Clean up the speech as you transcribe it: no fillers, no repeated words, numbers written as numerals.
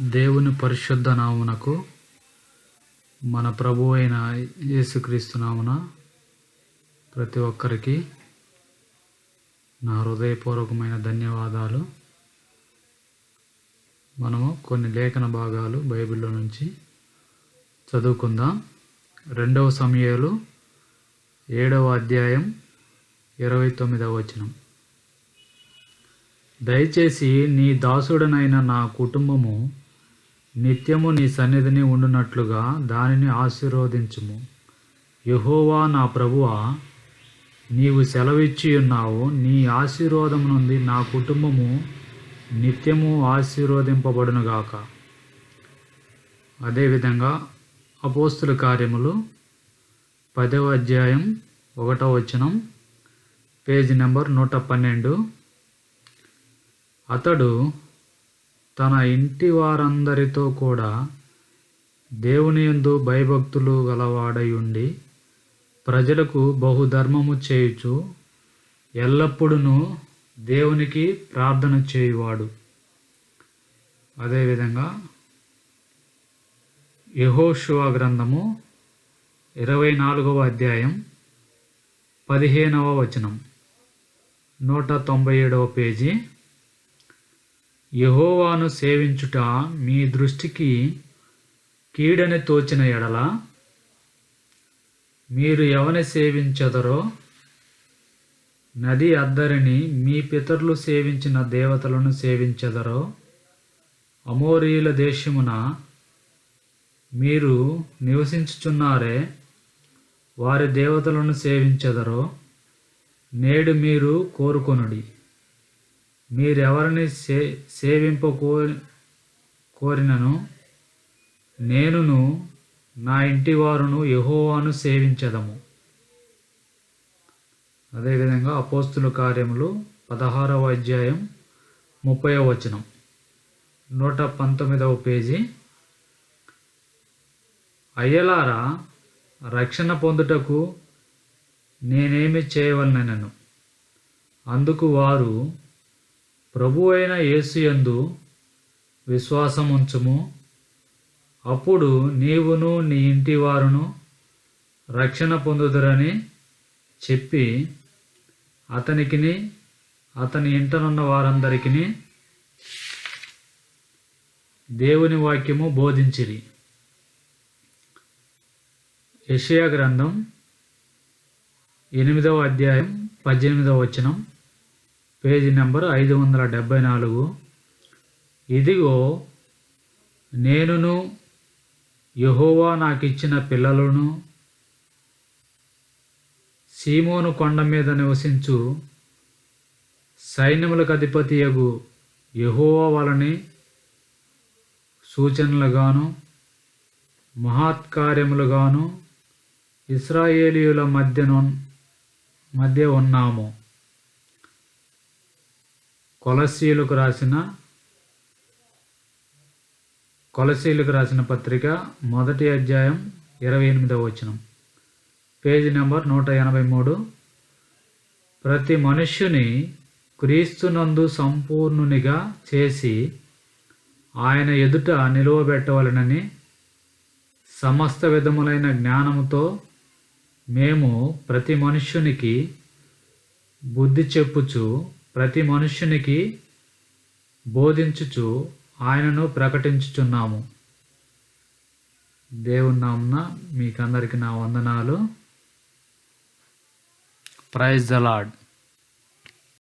దేవుని పరిశుద్ధ నామునకు మన ప్రభు అయిన యేసుక్రీస్తు నామున ప్రతి ఒక్కరికి నా హృదయపూర్వకమైన ధన్యవాదాలు. మనము కొన్ని లేఖన భాగాలు బైబిల్లో నుంచి చదువుకుందాం. 2 సమూయేలు 7వ అధ్యాయం 29వ వచనం. దయచేసి నీ దాసుడనైన నా కుటుంబము నిత్యము నీ సన్నిధిని ఉండునట్లుగా దానిని ఆశీర్వదించుము. యెహోవా నా ప్రభువా, నీవు సెలవిచ్చి ఉన్నావు, నీ ఆశీర్వాదం నుండి నా కుటుంబము నిత్యము ఆశీర్వదింపబడునుగాక. అదేవిధంగా అపోస్తుల కార్యములు 10వ అధ్యాయం 1వ వచనం, పేజీ నెంబర్ 112. అతడు తన ఇంటి వారందరితో కూడా దేవుని యందు భయభక్తులు గలవాడై ఉండి ప్రజలకు బహుధర్మము చేయుచు ఎల్లప్పుడూ దేవునికి ప్రార్థన చేయువాడు. అదేవిధంగా యెహోషువ గ్రంథము 24వ అధ్యాయం 15వ వచనం, 197వ పేజీ. యెహోవాను సేవించుట మీ దృష్టికి కీడని తోచిన ఎడల మీరు ఎవని సేవించెదరో, నది అద్దరిని మీ పితరులు సేవించిన దేవతలను సేవించెదరో, అమోరీయుల దేశమున మీరు నివసించుచున్నారే వారి దేవతలను సేవించెదరో నేడు మీరు కోరుకొనుడి. మీరెవరిని కోరినను నేనును నా ఇంటి వారును యెహోవాను సేవించెదము. అదేవిధంగా అపోస్తుల కార్యములు 16వ అధ్యాయం 30వ వచనం, 119వ పేజీ. అయ్యలారా, రక్షణ పొందుటకు నేనేమి చేయవలనెను? అందుకు వారు, ప్రభు అయిన యేసు యందు విశ్వాసముంచుము, అప్పుడు నీవును నీ ఇంటి వారును రక్షణ పొందుదురని చెప్పి అతనికిని అతని ఇంటనున్న వారందరికిని దేవుని వాక్యము బోధించిరి. యెషయా గ్రంథం 8వ అధ్యాయం 18వ వచనం, పేజీ నెంబర్ 574. ఇదిగో, నేనును యెహోవా నాకిచ్చిన పిల్లలను సీమోను కొండ మీద నివసించు సైన్యములకు అధిపతియగు యెహోవా వలని సూచనలుగాను మహత్కార్యములుగాను ఇశ్రాయేలీయుల మధ్య ఉన్నాము. కొలస్సీలకు రాసిన పత్రిక 1వ అధ్యాయం 28వ వచనం, పేజీ నెంబర్ 183. ప్రతి మనుష్యుని క్రీస్తునందు సంపూర్ణునిగా చేసి ఆయన ఎదుట నిలువబెట్టవలెనని సమస్త విధములైన జ్ఞానముతో మేము ప్రతి మనుష్యునికి బుద్ధి చెప్పుచు ప్రతి మనుష్యునికి బోధించుచు ఆయనను ప్రకటించుచున్నాము. దేవుని నామమున మీకందరికి నా వందనాలు. Praise the lord.